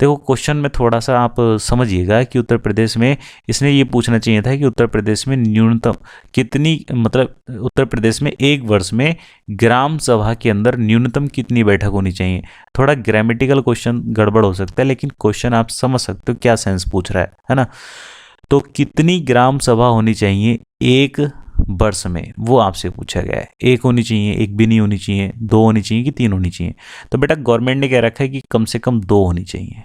देखो क्वेश्चन में थोड़ा सा आप समझिएगा कि उत्तर प्रदेश में इसने ये पूछना चाहिए था कि उत्तर प्रदेश में न्यूनतम कितनी, मतलब उत्तर प्रदेश में एक वर्ष में ग्राम सभा के अंदर न्यूनतम कितनी बैठक होनी चाहिए। थोड़ा ग्रामेटिकल क्वेश्चन गड़बड़ हो सकता है, लेकिन क्वेश्चन आप समझ सकते हो क्या सेंस पूछ रहा है ना। तो कितनी ग्राम सभा होनी चाहिए एक वर्ष में, वो आपसे पूछा गया है। एक होनी चाहिए, एक भी नहीं होनी चाहिए, 2 होनी चाहिए कि 3 होनी चाहिए? तो बेटा गवर्नमेंट ने कह रखा है कि कम से कम 2 होनी चाहिए,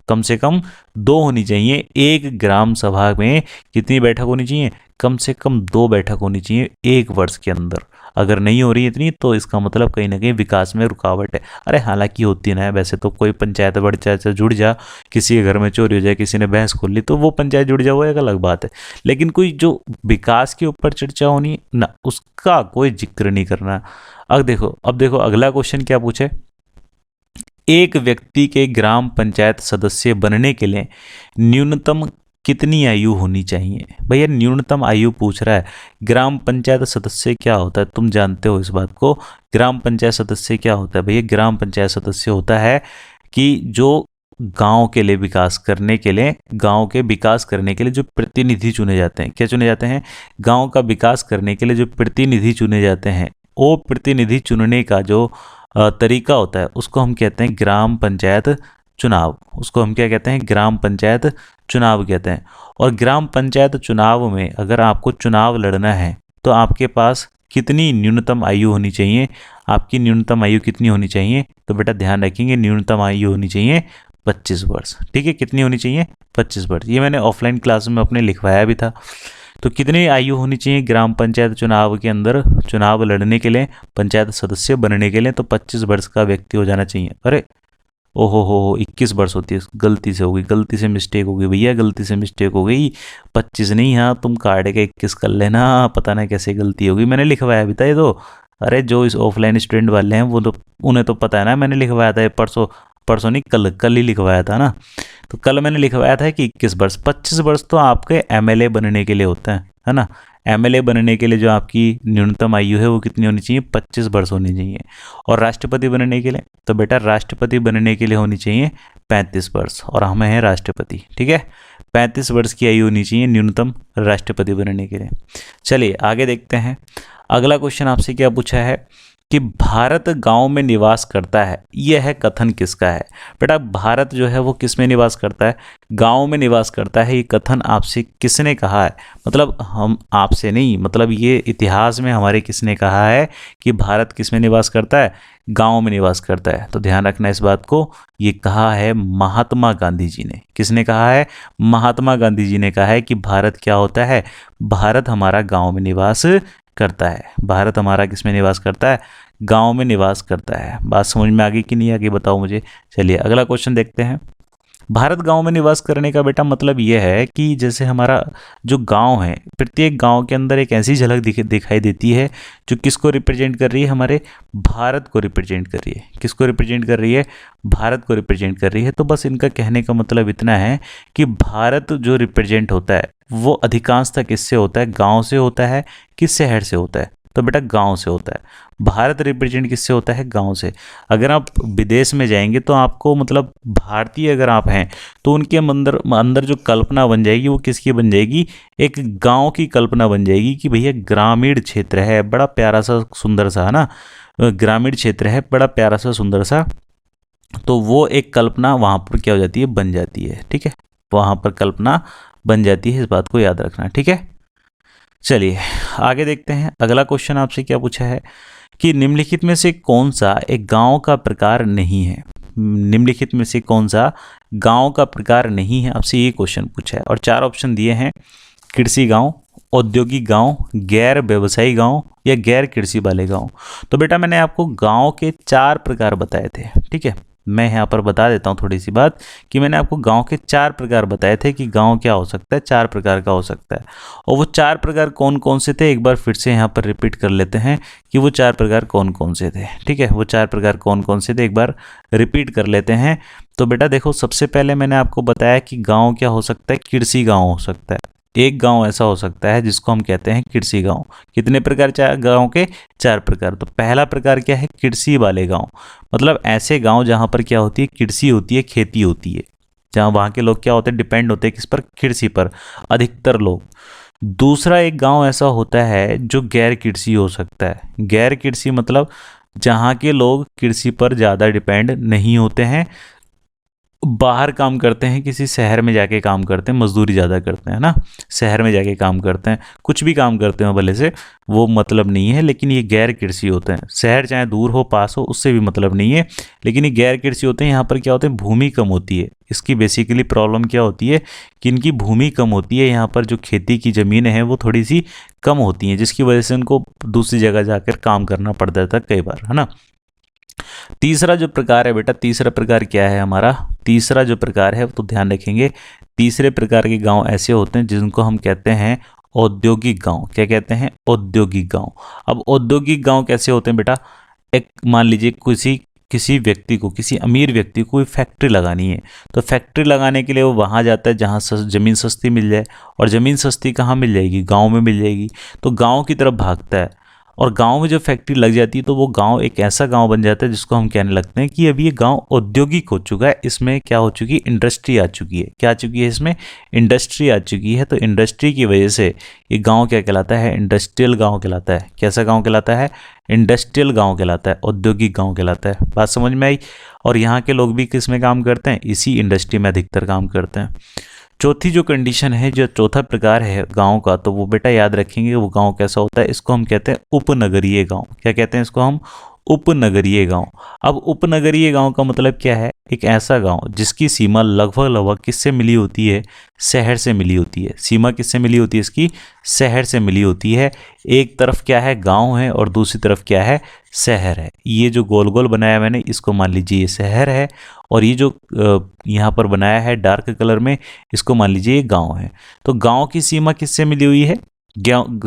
कम से कम 2 होनी चाहिए। एक ग्राम सभा में कितनी बैठक होनी चाहिए? कम से कम 2 बैठक होनी चाहिए एक वर्ष के अंदर। अगर नहीं हो रही इतनी तो इसका मतलब कहीं ना कहीं विकास में रुकावट है। अरे हालांकि होती ना है, वैसे तो कोई पंचायत पंचायत से जुड़ जा, किसी के घर में चोरी हो जाए, किसी ने भैंस खोल ली, तो वो पंचायत जुड़ जाए, वो एक अलग बात है। लेकिन कोई जो विकास के ऊपर चर्चा होनी ना, उसका कोई जिक्र नहीं करना। अब देखो अगला क्वेश्चन क्या पूछे, एक व्यक्ति के ग्राम पंचायत सदस्य बनने के लिए न्यूनतम कितनी आयु होनी चाहिए? भैया न्यूनतम आयु पूछ रहा है। ग्राम पंचायत सदस्य क्या होता है, तुम जानते हो इस बात को। ग्राम पंचायत सदस्य क्या होता है भैया? ग्राम पंचायत सदस्य होता है कि जो गांव के लिए विकास करने के लिए, गांव के विकास करने के लिए जो प्रतिनिधि चुने जाते हैं। क्या चुने जाते हैं? गांव का विकास करने के लिए जो प्रतिनिधि चुने जाते हैं, वो प्रतिनिधि चुनने का जो तरीका होता है उसको हम कहते हैं ग्राम पंचायत चुनाव। उसको हम क्या कहते हैं? ग्राम पंचायत चुनाव कहते हैं। और ग्राम पंचायत चुनाव में अगर आपको चुनाव लड़ना है तो आपके पास कितनी न्यूनतम आयु होनी चाहिए? आपकी न्यूनतम आयु कितनी होनी चाहिए? तो बेटा ध्यान रखेंगे, न्यूनतम आयु होनी चाहिए 25 वर्ष। ठीक है, कितनी होनी चाहिए? 25 वर्ष। ये मैंने ऑफलाइन क्लास में अपने लिखवाया भी था। तो कितनी आयु होनी चाहिए ग्राम पंचायत चुनाव के अंदर चुनाव लड़ने के लिए, पंचायत सदस्य बनने के लिए? तो 25 वर्ष का व्यक्ति हो जाना चाहिए। अरे ओहो हो 21 वर्ष होती है, गलती से हो गई, गलती से मिस्टेक हो गई भैया, गलती से मिस्टेक हो गई। 25 नहीं, हाँ तुम काट के 21 कर लेना, पता नहीं कैसे गलती हो गई, मैंने लिखवाया भी था ये तो। अरे जो इस ऑफलाइन स्टूडेंट वाले हैं वो तो उन्हें तो पता है ना, मैंने लिखवाया था परसों नहीं, कल ही लिखवाया था ना। तो कल मैंने लिखवाया था कि 21 वर्ष। 25 वर्ष तो आपके एमएलए बनने के लिए होता है ना। एमएलए बनने के लिए जो आपकी न्यूनतम आयु है वो कितनी होनी चाहिए? 25 वर्ष होनी चाहिए। और राष्ट्रपति बनने के लिए, तो बेटा राष्ट्रपति बनने के लिए होनी चाहिए 35 वर्ष, और हम हैं राष्ट्रपति। ठीक है, 35 वर्ष की आयु होनी चाहिए न्यूनतम राष्ट्रपति बनने के लिए। चलिए आगे देखते हैं। अगला क्वेश्चन आपसे क्या पूछा है कि भारत गांव में निवास करता है, यह है कथन किसका है? बेटा भारत जो है वो किस में निवास करता है? गांव में निवास करता है। ये कथन आपसे किसने कहा है? मतलब हम आपसे नहीं, मतलब ये इतिहास में हमारे किसने कहा है कि भारत किस में निवास करता है? गांव में निवास करता है। तो ध्यान रखना इस बात को, ये कहा है महात्मा गांधी जी ने। किसने कहा है? महात्मा गांधी जी ने कहा है कि भारत क्या होता है? भारत हमारा गांव में निवास करता है। भारत हमारा किस में निवास करता है? गांव में निवास करता है। बात समझ में आ गई कि नहीं आ गई, बताओ मुझे। चलिए अगला क्वेश्चन देखते हैं। भारत गांव में निवास करने का बेटा मतलब ये है कि जैसे हमारा जो गांव है, प्रत्येक गांव के अंदर एक ऐसी झलक दिखाई देती है जो किसको रिप्रेजेंट कर रही है? हमारे भारत को रिप्रेजेंट कर रही है। किसको रिप्रेजेंट कर रही है? भारत को रिप्रेजेंट कर रही है। तो बस इनका कहने का मतलब इतना है कि भारत जो रिप्रेजेंट होता है वो अधिकांशतः किससे होता है? गांव से होता है कि शहर से होता है? तो बेटा गांव से होता है। भारत रिप्रेजेंट किससे होता है? गांव से। अगर आप विदेश में जाएंगे तो आपको मतलब भारतीय अगर आप हैं तो उनके अंदर अंदर जो कल्पना बन जाएगी वो किसकी बन जाएगी? एक गांव की कल्पना बन जाएगी कि भैया ग्रामीण क्षेत्र है, बड़ा प्यारा सा सुंदर सा, है ना, ग्रामीण क्षेत्र है, बड़ा प्यारा सा सुंदर सा। तो वो एक कल्पना वहाँ पर क्या हो जाती है? बन जाती है। ठीक है, वहाँ पर कल्पना बन जाती है, इस बात को याद रखना। ठीक है, चलिए आगे देखते हैं। अगला क्वेश्चन आपसे क्या पूछा है कि निम्नलिखित में से कौन सा एक गांव का प्रकार नहीं है? निम्नलिखित में से कौन सा गांव का प्रकार नहीं है, आपसे ये क्वेश्चन पूछा है। और 4 ऑप्शन दिए हैं, कृषि गांव, औद्योगिक गांव, गैर व्यवसायी गांव या गैर कृषि वाले गांव। तो बेटा मैंने आपको गांव के 4 प्रकार बताए थे। ठीक है, मैं यहाँ पर बता देता हूँ थोड़ी सी बात कि मैंने आपको गांव के 4 प्रकार बताए थे कि गांव क्या हो सकता है, 4 प्रकार का हो सकता है। और वो 4 प्रकार कौन कौन से थे, एक बार फिर से यहाँ पर रिपीट कर लेते हैं कि वो 4 प्रकार कौन कौन से थे। ठीक है, वो 4 प्रकार कौन कौन से थे एक बार रिपीट कर लेते हैं। तो बेटा देखो, सबसे पहले मैंने आपको बताया कि गाँव क्या हो सकता है? कृषि गाँव हो सकता है। एक गांव ऐसा हो सकता है जिसको हम कहते हैं कृषि गांव। कितने प्रकार? 4 गांव के 4 प्रकार। तो पहला प्रकार क्या है? कृषि वाले गांव, मतलब ऐसे गांव जहां पर क्या होती है? कृषि होती है, खेती होती है, जहां वहां के लोग क्या होते हैं? डिपेंड होते हैं किस पर? कृषि पर, अधिकतर लोग। दूसरा एक गांव ऐसा होता है जो गैर कृषि हो सकता है। गैर कृषि मतलब जहां के लोग कृषि पर ज़्यादा डिपेंड नहीं होते हैं, बाहर काम करते हैं, किसी शहर में जाके काम करते हैं, मजदूरी ज़्यादा करते हैं ना, शहर में जाके काम करते हैं, कुछ भी काम करते हैं भले से, वो मतलब नहीं है। लेकिन ये गैर कृषि होते हैं। शहर चाहे दूर हो पास हो उससे भी मतलब नहीं है, लेकिन ये गैर कृषि होते हैं। यहाँ पर क्या होते हैं? भूमि कम होती है। इसकी बेसिकली प्रॉब्लम क्या होती है कि इनकी भूमि कम होती है। यहाँ पर जो खेती की ज़मीनें हैं वो थोड़ी सी कम होती हैं, जिसकी वजह से उनको दूसरी जगह जाकर काम करना पड़ता था कई बार, है ना। तीसरा जो प्रकार है बेटा, तीसरा प्रकार क्या है हमारा? तीसरा जो प्रकार है तो ध्यान रखेंगे, तीसरे प्रकार के गांव ऐसे होते हैं जिनको हम कहते हैं औद्योगिक गांव। क्या कहते हैं? औद्योगिक गांव। अब औद्योगिक गांव कैसे होते हैं बेटा? एक मान लीजिए किसी व्यक्ति को, किसी अमीर व्यक्ति को कोई फैक्ट्री लगानी है, तो फैक्ट्री लगाने के लिए वो वहाँ जाता है जहाँ ज़मीन सस्ती मिल जाए। और ज़मीन सस्ती कहाँ मिल जाएगी? गांव में मिल जाएगी, तो गांव की तरफ भागता है। और गांव में जब फैक्ट्री लग जाती है तो वो गांव एक ऐसा गांव बन जाता है जिसको हम कहने लगते हैं कि अभी ये गांव औद्योगिक हो चुका है, इसमें क्या हो चुकी है? इंडस्ट्री आ चुकी है। क्या आ चुकी है? इसमें इंडस्ट्री आ चुकी है। तो इंडस्ट्री की वजह से ये गांव क्या कहलाता है? इंडस्ट्रियल गांव कहलाता है। कैसा गांव कहलाता है? इंडस्ट्रियल गांव कहलाता है, औद्योगिक गांव कहलाता है। बात समझ में आई? और यहाँ के लोग भी किस में काम करते हैं? इसी इंडस्ट्री में अधिकतर काम करते हैं। चौथी जो कंडीशन है, जो चौथा प्रकार है गांव का, तो वो बेटा याद रखेंगे वो गांव कैसा होता है? इसको हम कहते हैं उपनगरीय गांव। क्या कहते हैं इसको हम? उपनगरीय गांव। अब उपनगरीय गांव का मतलब क्या है? एक ऐसा गांव जिसकी सीमा लगभग लगभग किससे मिली होती है? शहर से मिली होती है। सीमा किससे मिली होती है इसकी? शहर से मिली होती है। एक तरफ क्या है? गांव है, और दूसरी तरफ क्या है? शहर है। ये जो गोल गोल बनाया मैंने, इसको मान लीजिए ये शहर है, और ये जो यहाँ पर बनाया है डार्क कलर में, इसको मान लीजिए ये गांव है। तो गांव की सीमा किससे मिली हुई है?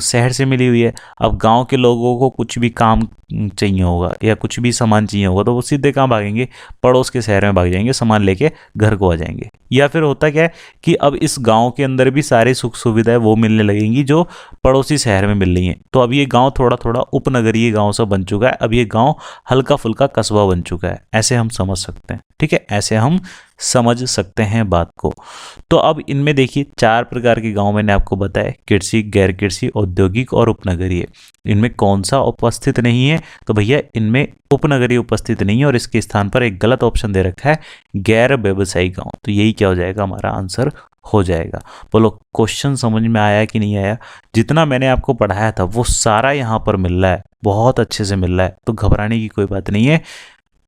शहर से मिली हुई है। अब गांव के लोगों को कुछ भी काम चाहिए होगा या कुछ भी सामान चाहिए होगा तो वो सीधे कहाँ भागेंगे? पड़ोस के शहर में भाग जाएंगे, सामान लेके घर को आ जाएंगे। या फिर होता क्या है कि अब इस गांव के अंदर भी सारी सुख सुविधाएं वो मिलने लगेंगी जो पड़ोसी शहर में मिल रही हैं। तो अब ये गांव थोड़ा थोड़ा उपनगरीय गांव सा बन चुका है। अब ये गांव हल्का फुल्का कस्बा बन चुका है, ऐसे हम समझ सकते हैं। ठीक है, ऐसे हम समझ सकते हैं बात को। तो अब इनमें देखिए 4 प्रकार के गांव मैंने आपको बताया, कृषि, गैर कृषि, औद्योगिक और उपनगरीय। इनमें कौन सा उपस्थित नहीं है? तो भैया इनमें उपनगरीय उपस्थित नहीं है, और इसके स्थान पर एक गलत ऑप्शन दे रखा है, गैर व्यवसायी गांव। तो यही क्या हो जाएगा? हमारा आंसर हो जाएगा। बोलो क्वेश्चन समझ में आया कि नहीं आया? जितना मैंने आपको पढ़ाया था वो सारा यहाँ पर मिल रहा है, बहुत अच्छे से मिल रहा है, तो घबराने की कोई बात नहीं है।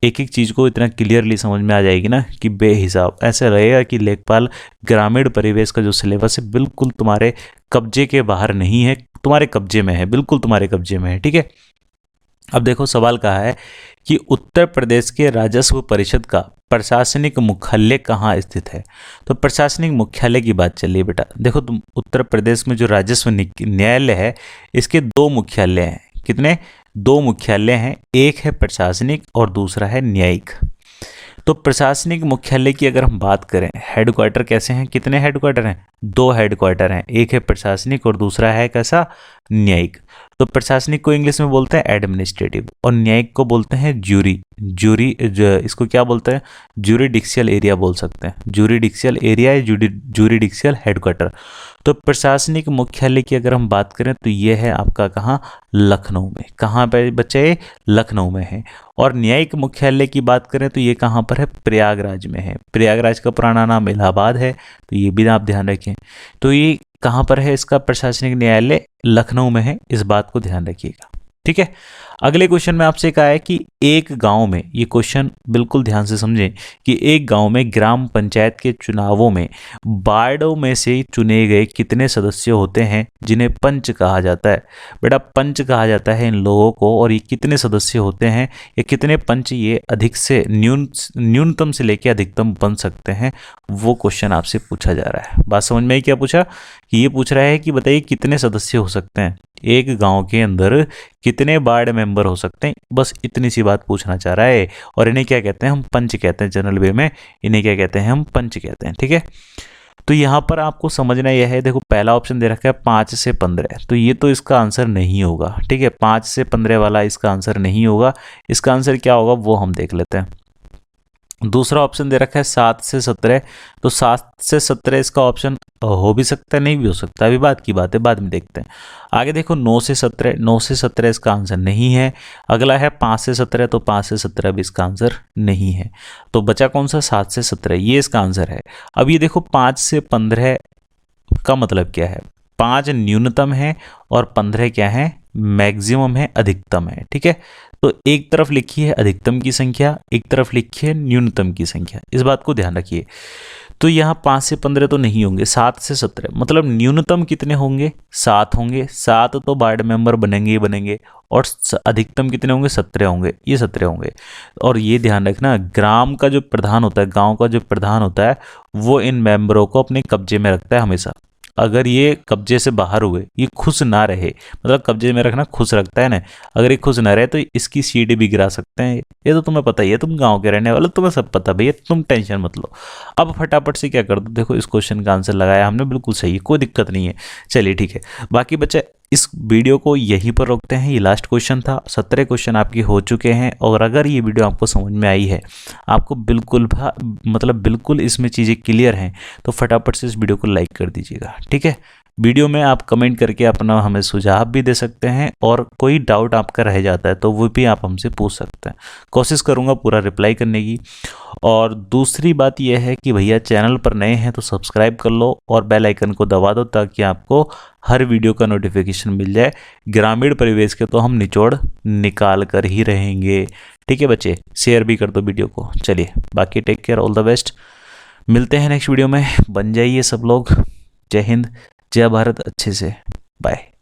एक एक चीज़ को इतना क्लियरली समझ में आ जाएगी ना कि बेहिसाब ऐसे रहेगा कि लेखपाल ग्रामीण परिवेश का जो सिलेबस है बिल्कुल तुम्हारे कब्जे के बाहर नहीं है, तुम्हारे कब्जे में है, बिल्कुल तुम्हारे कब्जे में है। ठीक है, अब देखो सवाल कहा है कि उत्तर प्रदेश के राजस्व परिषद का प्रशासनिक मुख्यालय कहाँ स्थित है? तो प्रशासनिक मुख्यालय की बात चल रही है बेटा। देखो तुम, उत्तर प्रदेश में जो राजस्व न्यायालय है इसके 2 मुख्यालय हैं। कितने? 2 मुख्यालय हैं, एक है प्रशासनिक और दूसरा है न्यायिक। तो प्रशासनिक मुख्यालय की अगर हम बात करें, हेडक्वार्टर कैसे हैं? कितने हेडक्वार्टर हैं? 2 हेडक्वार्टर हैं, एक है प्रशासनिक और दूसरा है कैसा? न्यायिक। तो प्रशासनिक को इंग्लिश में बोलते हैं एडमिनिस्ट्रेटिव, और न्यायिक को बोलते हैं ज्यूरी। इसको क्या बोलते हैं? ज्यूरिडिक्शियल एरिया बोल सकते हैं, ज्यूरिडिक्शियल एरिया या ज्यूरिडिक्शियल हेडक्वार्टर। तो प्रशासनिक मुख्यालय की अगर हम बात करें तो ये है आपका कहाँ? लखनऊ में। कहाँ पे बच्चे? लखनऊ में है। और न्यायिक मुख्यालय की बात करें तो ये कहाँ पर है? प्रयागराज में है। प्रयागराज का पुराना नाम इलाहाबाद है, तो ये भी आप ध्यान रखें। तो ये कहाँ पर है? इसका प्रशासनिक न्यायालय लखनऊ में है, इस बात को ध्यान रखिएगा। ठीक है। अगले क्वेश्चन में आपसे कहा है कि एक गांव में, ये क्वेश्चन बिल्कुल ध्यान से समझें, कि एक गांव में ग्राम पंचायत के चुनावों में वार्डों में से चुने गए कितने सदस्य होते हैं जिन्हें पंच कहा जाता है? बेटा पंच कहा जाता है इन लोगों को, और ये कितने सदस्य होते हैं या कितने पंच ये अधिक से न्यूनतम से लेकर अधिकतम बन सकते हैं, वो क्वेश्चन आपसे पूछा जा रहा है। बात समझ में आई? क्या पूछा? कि ये पूछ रहा है कि बताइए कितने सदस्य हो सकते हैं एक गांव के अंदर, कितने वार्ड मेंबर हो सकते हैं, बस इतनी सी बात पूछना चाह रहा है। और इन्हें क्या कहते हैं? हम पंच कहते हैं। जनरल वे में इन्हें क्या कहते हैं? हम पंच कहते हैं। ठीक है। तो यहाँ पर आपको समझना यह है, देखो पहला ऑप्शन दे रखा है 5 से 15, तो ये तो इसका आंसर नहीं होगा। ठीक है, 5 से 15 वाला इसका आंसर नहीं होगा। इसका आंसर क्या होगा वो हम देख लेते हैं। दूसरा ऑप्शन दे रखा है 7 से 17, तो 7 से 17 इसका ऑप्शन हो भी सकता है, नहीं भी हो सकता, अभी बात की बात है, बाद में देखते हैं। आगे देखो 9 से 17, 9 से 17 इसका आंसर नहीं है। अगला है 5 से 17, तो 5 से 17 भी इसका आंसर नहीं है। तो बचा कौन सा? 7 से 17, ये इसका आंसर है। अब ये देखो 5 से 15 का मतलब क्या है? 5 न्यूनतम है और 15 क्या है? मैक्सिमम है, अधिकतम है। ठीक है। तो एक तरफ लिखी है अधिकतम की संख्या, एक तरफ लिखी है न्यूनतम की संख्या, इस बात को ध्यान रखिए। तो यहाँ 5 से 15 तो नहीं होंगे, 7 से 17, मतलब न्यूनतम कितने होंगे? 7 होंगे। 7 तो वार्ड मेंबर बनेंगे ही बनेंगे, और अधिकतम कितने होंगे? 17 होंगे, ये 17 होंगे। और ये ध्यान रखना, ग्राम का जो प्रधान होता है, गांव का जो प्रधान होता है, वो इन मेंबरों को अपने कब्जे में रखता है हमेशा। अगर ये कब्जे से बाहर हुए, ये खुश ना रहे, मतलब कब्जे में रखना खुश रखता है ना, अगर ये खुश ना रहे तो इसकी सीढ़ी भी गिरा सकते हैं। ये तो तुम्हें पता ही है, तुम गांव के रहने वाले, तुम्हें सब पता भैया, तुम टेंशन मत लो। अब फटाफट से क्या कर दो, देखो इस क्वेश्चन का आंसर लगाया हमने, बिल्कुल सही है, कोई दिक्कत नहीं है। चलिए ठीक है, बाकी बच्चे इस वीडियो को यहीं पर रोकते हैं। ये लास्ट क्वेश्चन था, 17 क्वेश्चन आपके हो चुके हैं। और अगर ये वीडियो आपको समझ में आई है, आपको बिल्कुल मतलब बिल्कुल इसमें चीज़ें क्लियर हैं, तो फटाफट से इस वीडियो को लाइक कर दीजिएगा। ठीक है। वीडियो में आप कमेंट करके अपना हमें सुझाव भी दे सकते हैं, और कोई डाउट आपका रह जाता है तो वो भी आप हमसे पूछ सकते हैं। कोशिश करूँगा पूरा रिप्लाई करने की। और दूसरी बात यह है कि भैया चैनल पर नए हैं तो सब्सक्राइब कर लो और बेल आइकन को दबा दो, ताकि आपको हर वीडियो का नोटिफिकेशन मिल जाए। ग्रामीण परिवेश के तो हम निचोड़ निकाल कर ही रहेंगे। ठीक है बच्चे, शेयर भी कर दो वीडियो को। चलिए बाकी take care, all the best, मिलते हैं नेक्स्ट वीडियो में। बन जाइए सब लोग। जय हिंद, जय भारत, अच्छे से, बाय।